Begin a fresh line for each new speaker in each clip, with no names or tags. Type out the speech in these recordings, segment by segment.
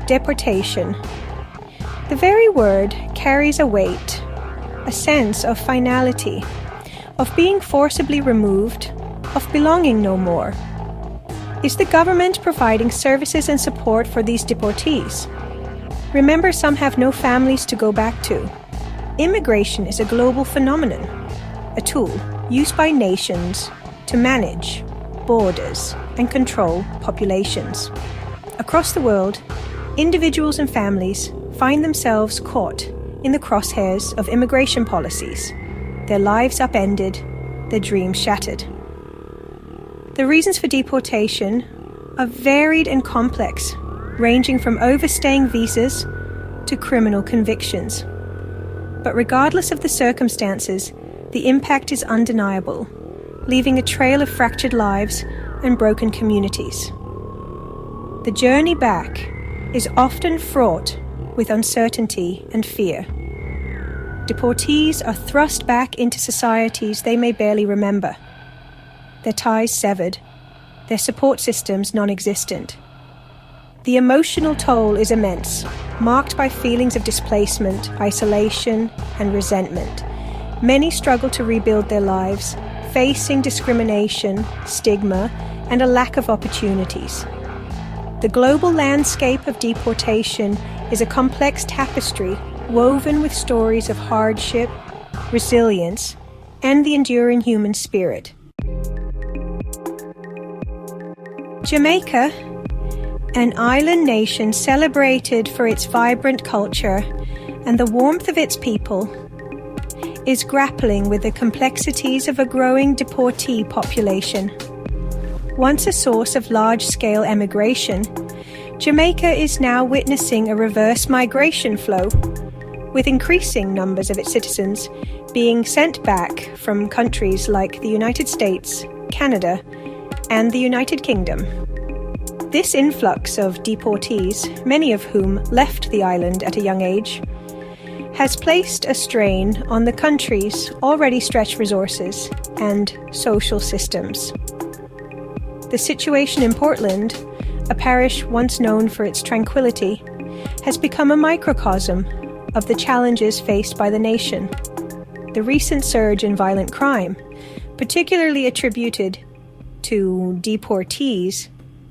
Deportation. The very word carries a weight, a sense of finality, of being forcibly removed, of belonging no more. Is the government providing services and support for these deportees? Remember, some have no families to go back to. Immigration is a global phenomenon, a tool used by nations to manage borders and control populations. Across the world, individuals and families find themselves caught in the crosshairs of immigration policies, their lives upended, their dreams shattered. The reasons for deportation are varied and complex, ranging from overstaying visas to criminal convictions. But regardless of the circumstances, the impact is undeniable, leaving a trail of fractured lives and broken communities. The journey back is often fraught with uncertainty and fear. Deportees are thrust back into societies they may barely remember, their ties severed, their support systems non-existent. The emotional toll is immense, marked by feelings of displacement, isolation, and resentment. Many struggle to rebuild their lives, facing discrimination, stigma, and a lack of opportunities. The global landscape of deportation is a complex tapestry woven with stories of hardship, resilience, and the enduring human spirit. Jamaica, an island nation celebrated for its vibrant culture and the warmth of its people, is grappling with the complexities of a growing deportee population. Once a source of large-scale emigration, Jamaica is now witnessing a reverse migration flow, with increasing numbers of its citizens being sent back from countries like the United States, Canada, and the United Kingdom. This influx of deportees, many of whom left the island at a young age, has placed a strain on the country's already stretched resources and social systems. The situation in Portland, a parish once known for its tranquility, has become a microcosm of the challenges faced by the nation. The recent surge in violent crime, particularly attributed to deportees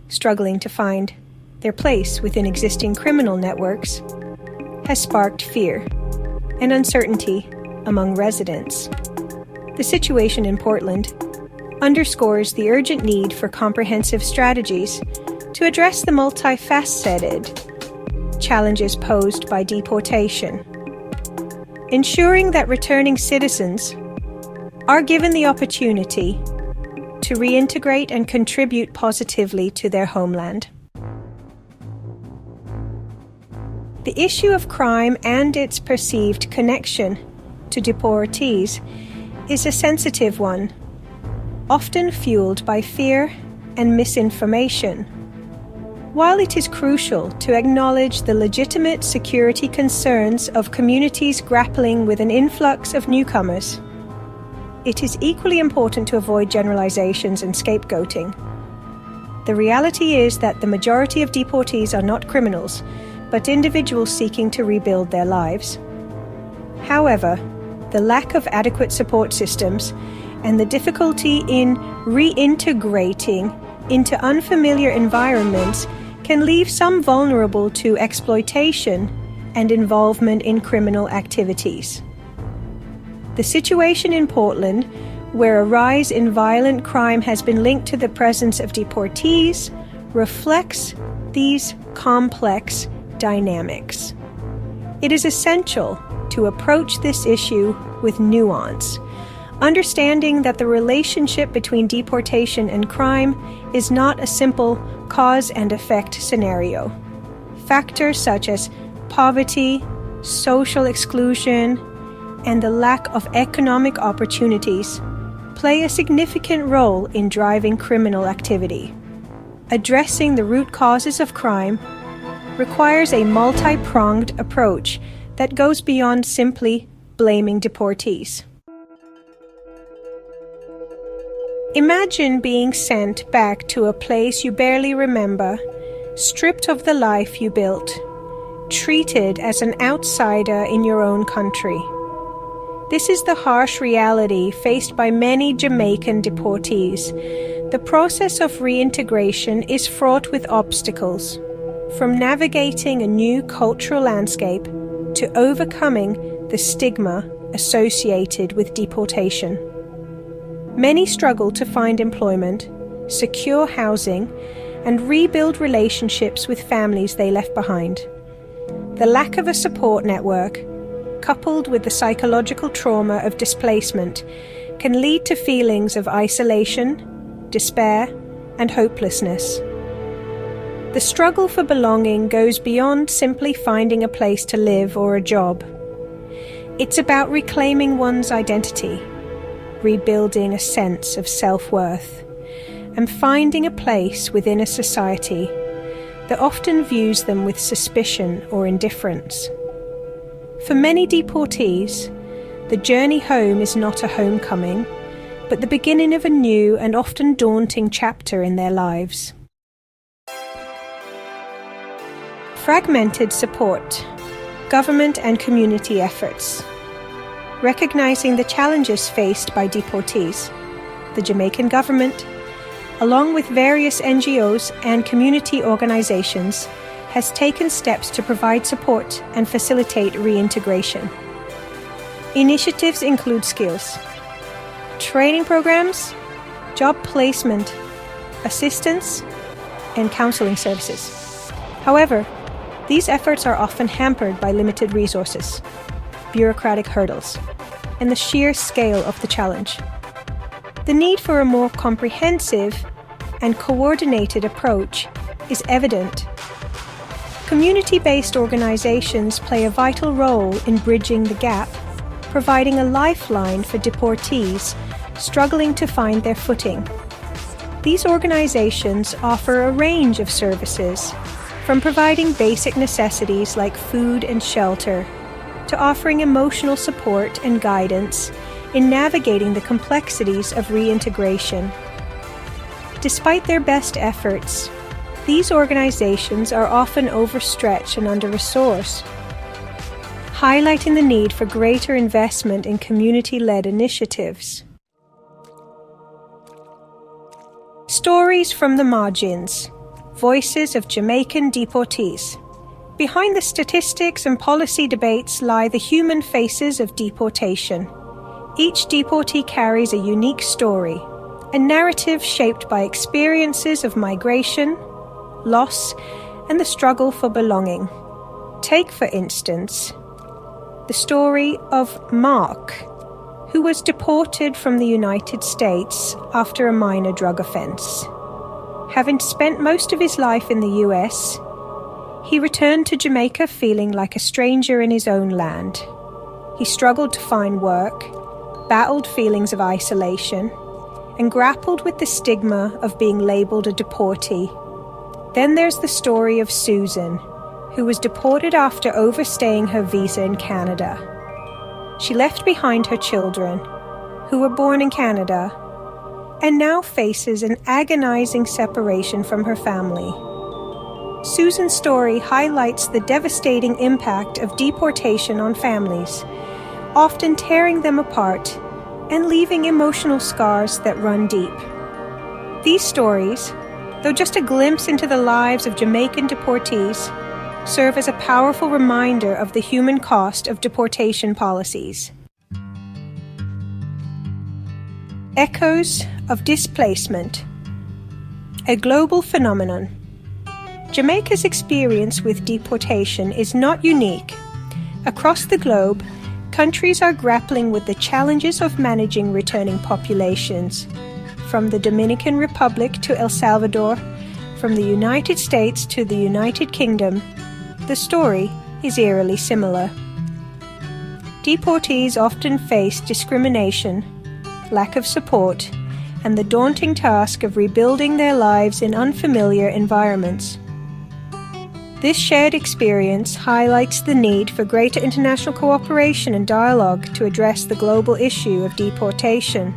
struggling to find their place within existing criminal networks, has sparked fear and uncertainty among residents. The situation in Portland underscores the urgent need for comprehensive strategies to address the multifaceted challenges posed by deportation, ensuring that returning citizens are given the opportunity to reintegrate and contribute positively to their homeland. The issue of crime and its perceived connection to deportees is a sensitive one, often fueled by fear and misinformation. While it is crucial to acknowledge the legitimate security concerns of communities grappling with an influx of newcomers, it is equally important to avoid generalizations and scapegoating. The reality is that the majority of deportees are not criminals, but individuals seeking to rebuild their lives. However, the lack of adequate support systems and the difficulty in reintegrating into unfamiliar environments can leave some vulnerable to exploitation and involvement in criminal activities. The situation in Portland, where a rise in violent crime has been linked to the presence of deportees, reflects these complex dynamics. It is essential to approach this issue with nuance, understanding that the relationship between deportation and crime is not a simple cause and effect scenario. Factors such as poverty, social exclusion, and the lack of economic opportunities play a significant role in driving criminal activity. Addressing the root causes of crime requires a multi-pronged approach that goes beyond simply blaming deportees. Imagine being sent back to a place you barely remember, stripped of the life you built, treated as an outsider in your own country. This is the harsh reality faced by many Jamaican deportees. The process of reintegration is fraught with obstacles, from navigating a new cultural landscape to overcoming the stigma associated with deportation. Many struggle to find employment, secure housing, and rebuild relationships with families they left behind. The lack of a support network, coupled with the psychological trauma of displacement, can lead to feelings of isolation, despair, and hopelessness. The struggle for belonging goes beyond simply finding a place to live or a job. It's about reclaiming one's identity, rebuilding a sense of self-worth, and finding a place within a society that often views them with suspicion or indifference. For many deportees, the journey home is not a homecoming, but the beginning of a new and often daunting chapter in their lives. Fragmented support, government and community efforts. Recognizing the challenges faced by deportees, the Jamaican government, along with various NGOs and community organizations, has taken steps to provide support and facilitate reintegration. Initiatives include skills, training programs, job placement, assistance, and counseling services. However, these efforts are often hampered by limited resources, bureaucratic hurdles, and the sheer scale of the challenge. The need for a more comprehensive and coordinated approach is evident. Community-based organizations play a vital role in bridging the gap, providing a lifeline for deportees struggling to find their footing. These organizations offer a range of services, from providing basic necessities like food and shelter, to offering emotional support and guidance in navigating the complexities of reintegration. Despite their best efforts, these organizations are often overstretched and under-resourced, highlighting the need for greater investment in community-led initiatives. Stories from the margins. Voices of Jamaican deportees. Behind the statistics and policy debates lie the human faces of deportation. Each deportee carries a unique story, a narrative shaped by experiences of migration, loss, and the struggle for belonging. Take, for instance, the story of Mark, who was deported from the United States after a minor drug offense. Having spent most of his life in the US, he returned to Jamaica feeling like a stranger in his own land. He struggled to find work, battled feelings of isolation, and grappled with the stigma of being labelled a deportee. Then there's the story of Susan, who was deported after overstaying her visa in Canada. She left behind her children, who were born in Canada, and now faces an agonizing separation from her family. Susan's story highlights the devastating impact of deportation on families, often tearing them apart and leaving emotional scars that run deep. These stories, though just a glimpse into the lives of Jamaican deportees, serve as a powerful reminder of the human cost of deportation policies. Echoes of displacement. A global phenomenon. Jamaica's experience with deportation is not unique. Across the globe, countries are grappling with the challenges of managing returning populations. From the Dominican Republic to El Salvador, from the United States to the United Kingdom, the story is eerily similar. Deportees often face discrimination, lack of support, and the daunting task of rebuilding their lives in unfamiliar environments. This shared experience highlights the need for greater international cooperation and dialogue to address the global issue of deportation.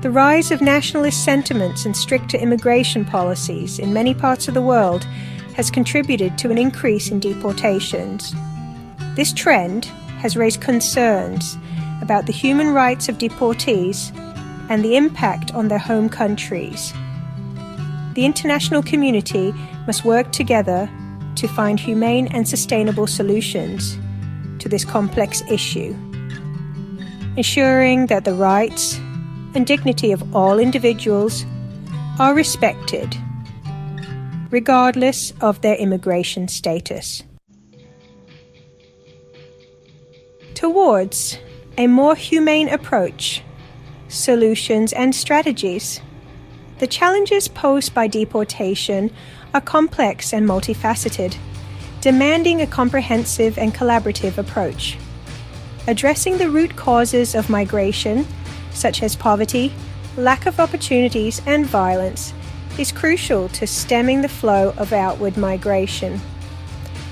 The rise of nationalist sentiments and stricter immigration policies in many parts of the world has contributed to an increase in deportations. This trend has raised concerns about the human rights of deportees and the impact on their home countries. The international community must work together to find humane and sustainable solutions to this complex issue, ensuring that the rights and dignity of all individuals are respected, regardless of their immigration status. Towards a more humane approach, solutions and strategies. The challenges posed by deportation are complex and multifaceted, demanding a comprehensive and collaborative approach. Addressing the root causes of migration, such as poverty, lack of opportunities, and violence, is crucial to stemming the flow of outward migration.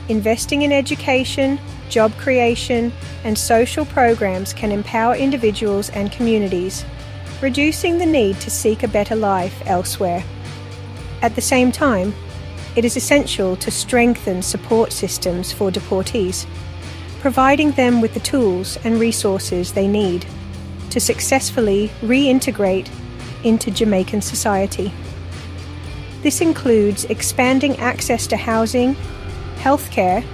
Investing in education, job creation, and social programs can empower individuals and communities, reducing the need to seek a better life elsewhere. At the same time, it is essential to strengthen support systems for deportees, providing them with the tools and resources they need to successfully reintegrate into Jamaican society. This includes expanding access to housing, healthcare,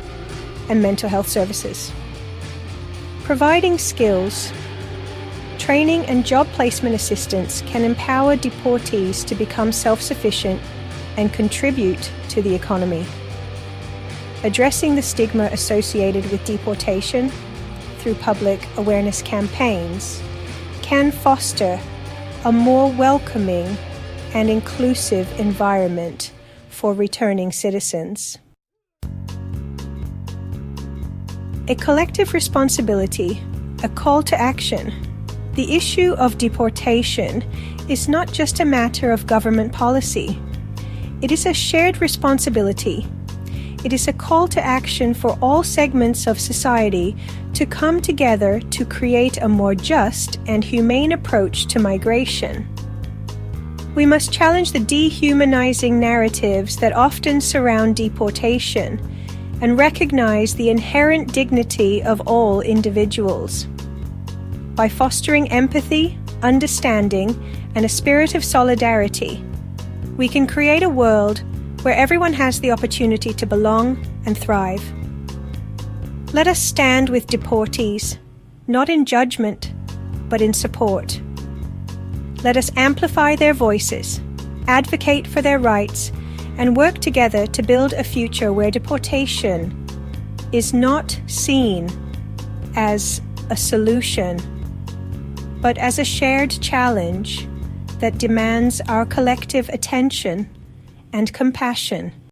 and mental health services. Providing skills, training and job placement assistance can empower deportees to become self-sufficient and contribute to the economy. Addressing the stigma associated with deportation through public awareness campaigns can foster a more welcoming and inclusive environment for returning citizens. A collective responsibility, a call to action. The issue of deportation is not just a matter of government policy. It is a shared responsibility. It is a call to action for all segments of society to come together to create a more just and humane approach to migration. We must challenge the dehumanizing narratives that often surround deportation and recognize the inherent dignity of all individuals. By fostering empathy, understanding, and a spirit of solidarity, we can create a world where everyone has the opportunity to belong and thrive. Let us stand with deportees, not in judgment, but in support. Let us amplify their voices, advocate for their rights, and work together to build a future where deportation is not seen as a solution, but as a shared challenge that demands our collective attention and compassion.